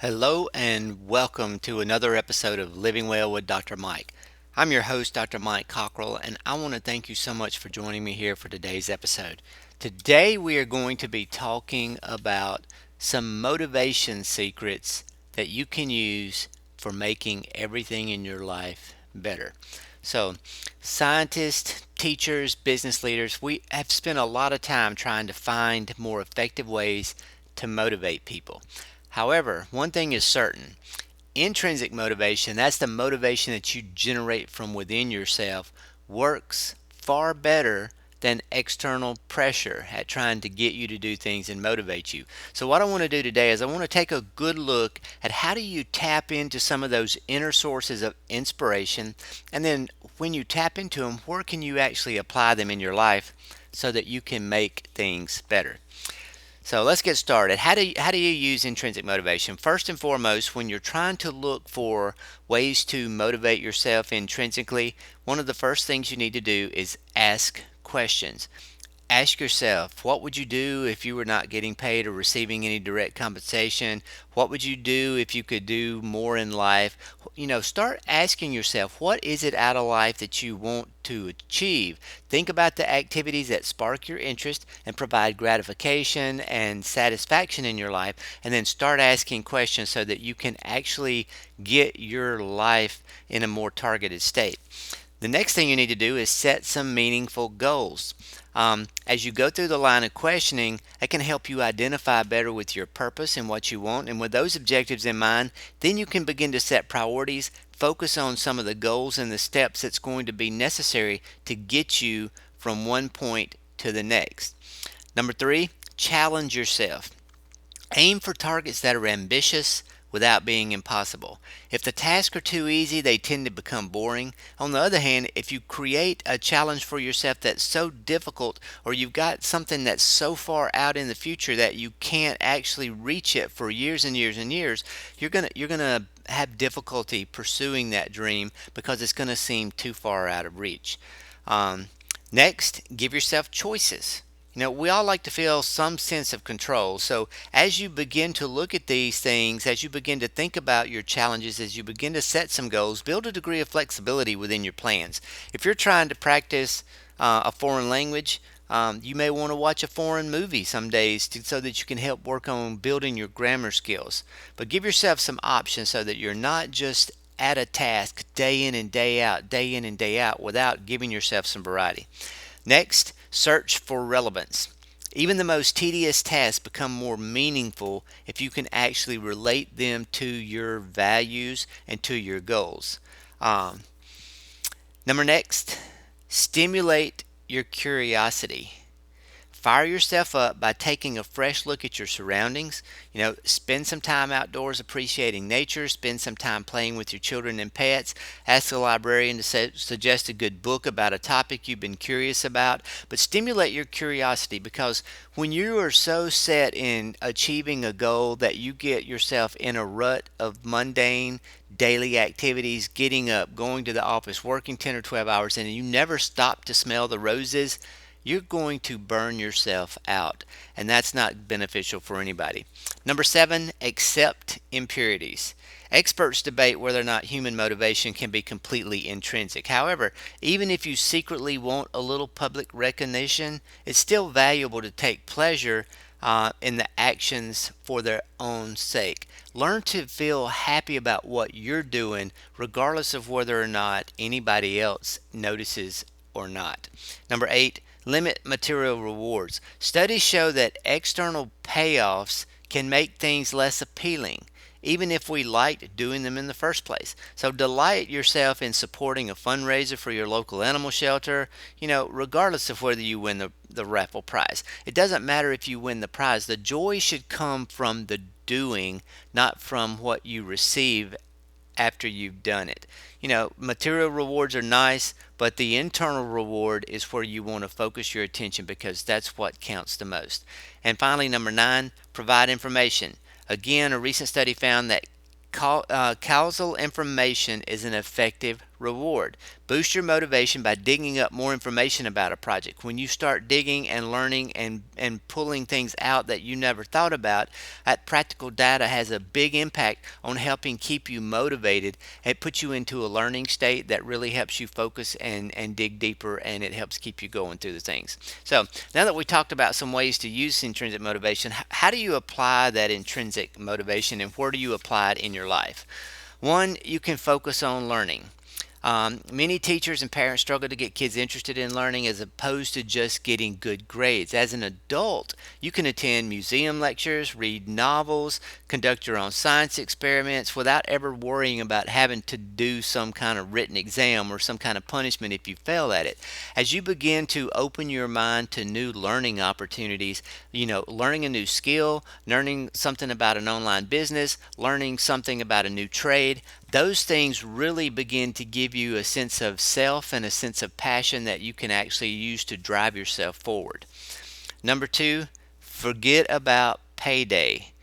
Hello and welcome to another episode of Living Well with Dr. Mike. I'm your host, Dr. Mike Cockrell, and I want to thank you so much for joining me here for today's episode. Today we are going to be talking about some motivation secrets that you can use for making everything in your life better. So, scientists, teachers, business leaders, we have spent a lot of time trying to find more effective ways to motivate people. However, one thing is certain: intrinsic motivation, that's the motivation that you generate from within yourself, works far better than external pressure at trying to get you to do things and motivate you. So what I want to do today is I want to take a good look at how do you tap into some of those inner sources of inspiration, and then when you tap into them, where can you actually apply them in your life so that you can make things better. So let's get started. How do you use intrinsic motivation? First and foremost, when you're trying to look for ways to motivate yourself intrinsically, one of the first things you need to do is ask questions. Ask yourself, what would you do if you were not getting paid or receiving any direct compensation? What would you do if you could do more in life? Start asking yourself, what is it out of life that you want to achieve? Think about the activities that spark your interest and provide gratification and satisfaction in your life, and then start asking questions so that you can actually get your life in a more targeted state. The next thing you need to do is set some meaningful goals. As you go through the line of questioning, it can help you identify better with your purpose and what you want. And with those objectives in mind, then you can begin to set priorities, focus on some of the goals and the steps that's going to be necessary to get you from one point to the next. Number three, challenge yourself. Aim for targets that are ambitious without being impossible. If the tasks are too easy, they tend to become boring. On the other hand, if you create a challenge for yourself that's so difficult, or you've got something that's so far out in the future that you can't actually reach it for years and years and years, you're gonna have difficulty pursuing that dream because it's gonna seem too far out of reach. Um, Next, give yourself choices. We all like to feel some sense of control. So, as you begin to look at these things, as you begin to think about your challenges, as you begin to set some goals, build a degree of flexibility within your plans. If you're trying to practice a foreign language, you may want to watch a foreign movie some days so that you can help work on building your grammar skills. But give yourself some options so that you're not just at a task day in and day in and day out, without giving yourself some variety. Next, search for relevance. Even the most tedious tasks become more meaningful if you can actually relate them to your values and to your goals. Um, Next, stimulate your curiosity. Fire yourself up by taking a fresh look at your surroundings. Spend some time outdoors appreciating nature. Spend some time playing with your children and pets. Ask the librarian to suggest a good book about a topic you've been curious about. But stimulate your curiosity, because when you are so set in achieving a goal that you get yourself in a rut of mundane daily activities, getting up, going to the office, working 10 or 12 hours, and you never stop to smell the roses, you're going to burn yourself out, and that's not beneficial for anybody. Number seven, accept impurities. Experts debate whether or not human motivation can be completely intrinsic. However, even if you secretly want a little public recognition, it's still valuable to take pleasure in the actions for their own sake. Learn to feel happy about what you're doing, regardless of whether or not anybody else notices or not. Number eight, limit material rewards. Studies show that external payoffs can make things less appealing, even if we liked doing them in the first place. So delight yourself in supporting a fundraiser for your local animal shelter, regardless of whether you win the raffle prize. It doesn't matter if you win the prize. The joy should come from the doing, not from what you receive after you've done it. Material rewards are nice, but the internal reward is where you want to focus your attention, because that's what counts the most. And finally, number nine, provide information. Again, a recent study found that causal information is an effective reward. Boost your motivation by digging up more information about a project. When you start digging and learning and pulling things out that you never thought about, that practical data has a big impact on helping keep you motivated. It puts you into a learning state that really helps you focus and dig deeper, and it helps keep you going through the things. So now that we talked about some ways to use intrinsic motivation, how do you apply that intrinsic motivation and where do you apply it in your life? One, you can focus on learning. Many teachers and parents struggle to get kids interested in learning as opposed to just getting good grades. As an adult, you can attend museum lectures, read novels, conduct your own science experiments without ever worrying about having to do some kind of written exam or some kind of punishment if you fail at it. As you begin to open your mind to new learning opportunities, learning a new skill, learning something about an online business, learning something about a new trade, those things really begin to give you a sense of self and a sense of passion that you can actually use to drive yourself forward. Number two, forget about payday.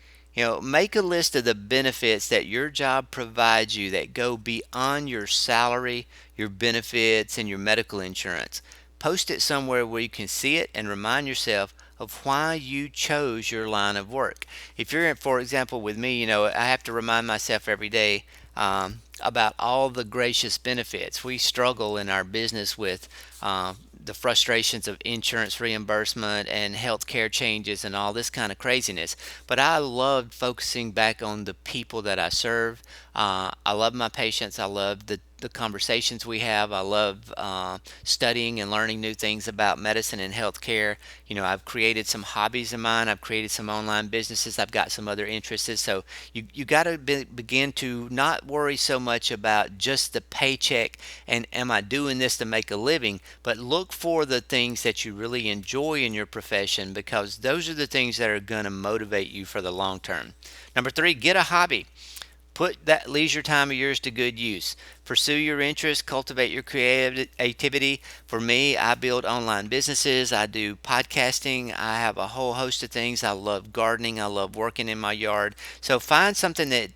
Make a list of the benefits that your job provides you that go beyond your salary, your benefits, and your medical insurance. Post it somewhere where you can see it and remind yourself of why you chose your line of work. If you're, for example, with me, I have to remind myself every day about all the gracious benefits. We struggle in our business with the frustrations of insurance reimbursement and healthcare changes and all this kind of craziness. But I loved focusing back on the people that I serve. I love my patients. I love the conversations we have. I love studying and learning new things about medicine and healthcare. I've created some hobbies of mine. I've created some online businesses. I've got some other interests. So you got to begin to not worry so much about just the paycheck and am I doing this to make a living, but look for the things that you really enjoy in your profession, because those are the things that are going to motivate you for the long term. Number three, get a hobby. Put that leisure time of yours to good use. Pursue your interests, cultivate your creativity. For me, I build online businesses. I do podcasting. I have a whole host of things. I love gardening. I love working in my yard. So find something that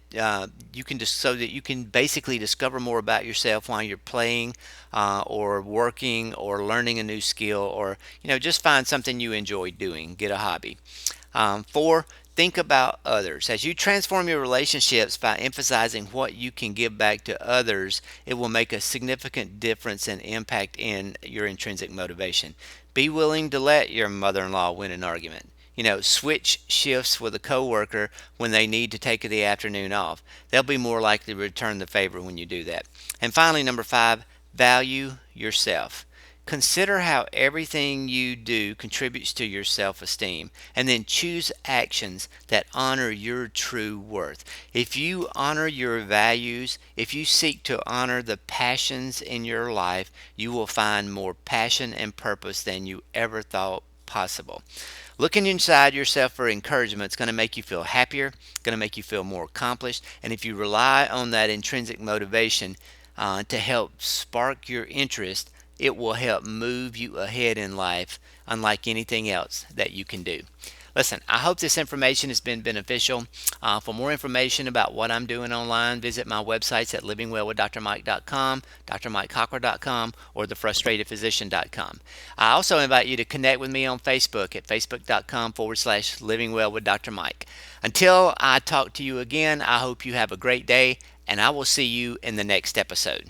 you can just so that you can basically discover more about yourself while you're playing or working or learning a new skill, or just find something you enjoy doing. Get a hobby. Four, think about others. As you transform your relationships by emphasizing what you can give back to others, it will make a significant difference and impact in your intrinsic motivation. Be willing to let your mother-in-law win an argument. Switch shifts with a coworker when they need to take the afternoon off. They'll be more likely to return the favor when you do that. And finally, number five, value yourself. Consider how everything you do contributes to your self-esteem, and then choose actions that honor your true worth. If you honor your values, if you seek to honor the passions in your life, you will find more passion and purpose than you ever thought possible. Looking inside yourself for encouragement is going to make you feel happier, going to make you feel more accomplished, and if you rely on that intrinsic motivation to help spark your interest, it will help move you ahead in life unlike anything else that you can do. Listen, I hope this information has been beneficial. For more information about what I'm doing online, visit my websites at livingwellwithdrmike.com, drmikecockrell.com, or thefrustratedphysician.com. I also invite you to connect with me on Facebook at facebook.com/livingwellwithdrmike. Until I talk to you again, I hope you have a great day, and I will see you in the next episode.